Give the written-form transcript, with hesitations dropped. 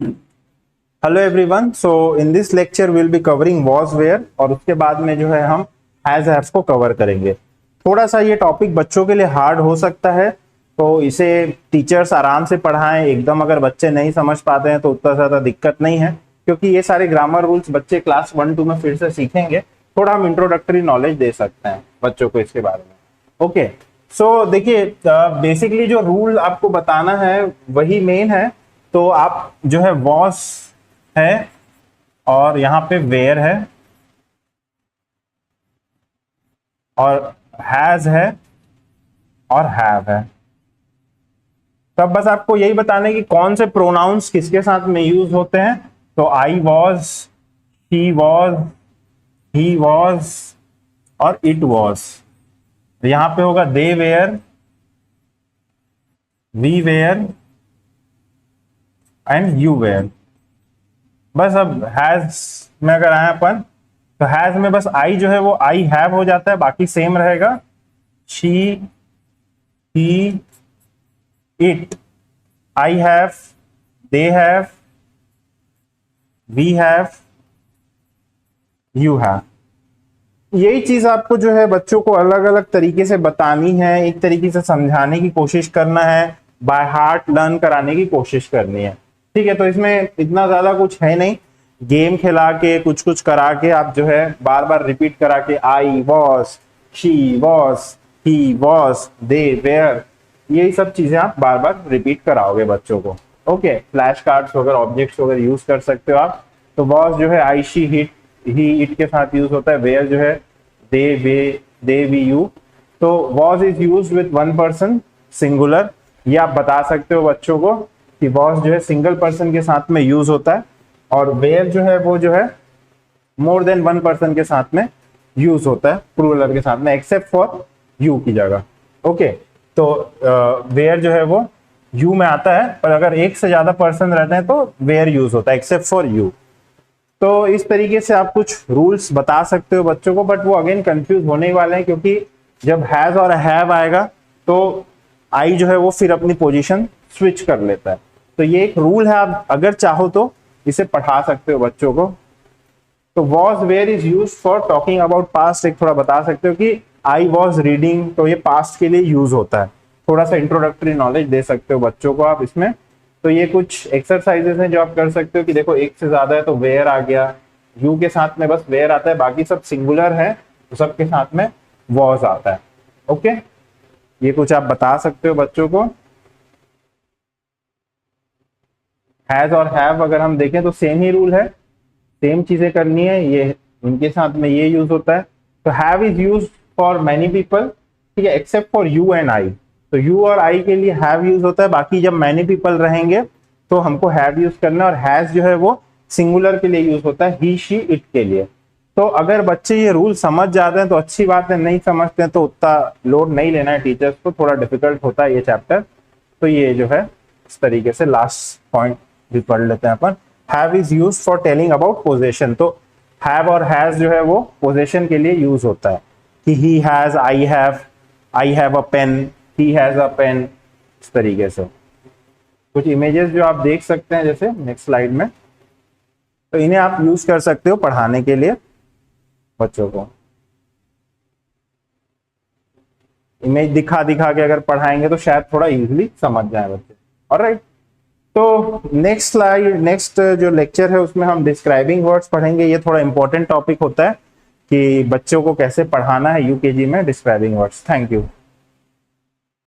Hello everyone, so in this lecture will be covering was were और उसके बाद में जो है हम हैज हैव को कवर करेंगे। थोड़ा सा ये टॉपिक बच्चों के लिए हार्ड हो सकता है, तो इसे टीचर्स आराम से पढ़ाएं। एकदम अगर बच्चे नहीं समझ पाते हैं तो उतना ज़्यादा दिक्कत नहीं है, क्योंकि ये सारे ग्रामर रूल्स बच्चे क्लास 1-2 में फिर से सीखेंगे। थोड़ा हम इंट्रोडक्टरी नॉलेज दे सकते हैं बच्चों को इसके बारे में। ओके, सो देखिए, बेसिकली जो रूल आपको बताना है वही मेन है। तो आप जो है वॉस है और यहां पे वेयर है और हैज है और हैव है। तब बस आपको यही बताना है कि कौन से प्रोनाउंस किसके साथ में यूज होते हैं। तो I was, she was, he was और इट वॉज। यहां पे होगा they were, we were and you were. बस अब हैज में अगर आए अपन, तो हैज में बस आई जो है वो आई हैव हो जाता है, बाकी सेम रहेगा। She, he, it, I have, they have, we have, you have. यही चीज आपको जो है बच्चों को अलग अलग तरीके से बतानी है, एक तरीके से समझाने की कोशिश करना है, बाय हार्ट लर्न कराने की कोशिश करनी है। ठीक है, तो इसमें इतना ज्यादा कुछ है नहीं। गेम खिला के कुछ कुछ करा के आप जो है बार बार रिपीट करा के I was, she was, he was, they were, यही सब चीजें आप बार बार रिपीट कराओगे बच्चों को। ओके, फ्लैश कार्ड्स वगैरह ऑब्जेक्ट्स वगैरह यूज कर सकते हो आप। तो वॉज जो है I she hit he it के साथ यूज होता है। वेयर जो है दे वे दे वी यू। तो was is use with one person singular. ये आप बता सकते हो बच्चों को कि वॉज जो है सिंगल पर्सन के साथ में यूज होता है, और वेयर जो है वो जो है मोर देन वन पर्सन के साथ में यूज होता है, प्लूरल के साथ में, एक्सेप्ट फॉर यू की जगह। ओके, तो वेयर जो है वो यू में आता है, पर अगर एक से ज्यादा पर्सन रहते हैं तो वेयर यूज होता है, एक्सेप्ट फॉर यू। तो इस तरीके से आप कुछ रूल्स बता सकते हो बच्चों को, बट वो अगेन कंफ्यूज होने ही वाले हैं, क्योंकि जब हैज और हैव आएगा तो आई जो है वो फिर अपनी पोजीशन स्विच कर लेता है। तो ये एक रूल है, आप अगर चाहो तो इसे पढ़ा सकते हो बच्चों को। तो was were is use for talking about past. एक थोड़ा बता सकते हो कि आई वॉज रीडिंग, तो ये पास्ट के लिए यूज होता है। थोड़ा सा इंट्रोडक्टरी नॉलेज दे सकते हो बच्चों को आप इसमें। तो ये कुछ एक्सरसाइजेस हैं जो आप कर सकते हो कि देखो एक से ज्यादा है तो वेयर आ गया, यू के साथ में बस वेयर आता है, बाकी सब सिंगुलर है तो सबके साथ में वॉज आता है। ओके, ये कुछ आप बता सकते हो बच्चों को। हैज और हैव अगर हम देखें तो सेम ही रूल है, सेम चीजें करनी है। ये उनके साथ में ये यूज होता है। तो have is use for many people, ठीक है, except for you and I. तो यू और आई के लिए हैव यूज होता है, बाकी जब मैनी पीपल रहेंगे तो हमको हैव यूज करना है। और हैज जो है वो सिंगुलर के लिए यूज होता है, ही शी इट के लिए। तो अगर बच्चे ये रूल समझ जाते हैं तो अच्छी बात है, नहीं समझते हैं तो उतना लोड नहीं लेना है टीचर्स को, थोड़ा डिफिकल्ट होता है ये चैप्टर। तो ये जो है इस तरीके से लास्ट पॉइंट भी पढ़ लेते हैं अपन। Have is use for telling about possession. तो हैव और हैज जो है वो पोजेशन के लिए यूज होता है कि he has, I have a pen, he has a pen. इस तरीके से कुछ इमेजेस जो आप देख सकते हैं जैसे नेक्स्ट स्लाइड में, तो इन्हें आप यूज कर सकते हो पढ़ाने के लिए बच्चों को। इमेज दिखा दिखा के अगर पढ़ाएंगे तो शायद थोड़ा इजीली समझ जाए बच्चे। ऑलराइट, तो नेक्स्ट स्लाइड, नेक्स्ट जो लेक्चर है उसमें हम डिस्क्राइबिंग वर्ड्स पढ़ेंगे। ये थोड़ा इंपॉर्टेंट टॉपिक होता है कि बच्चों को कैसे पढ़ाना है यूकेजी में डिस्क्राइबिंग वर्ड्स। Thank you.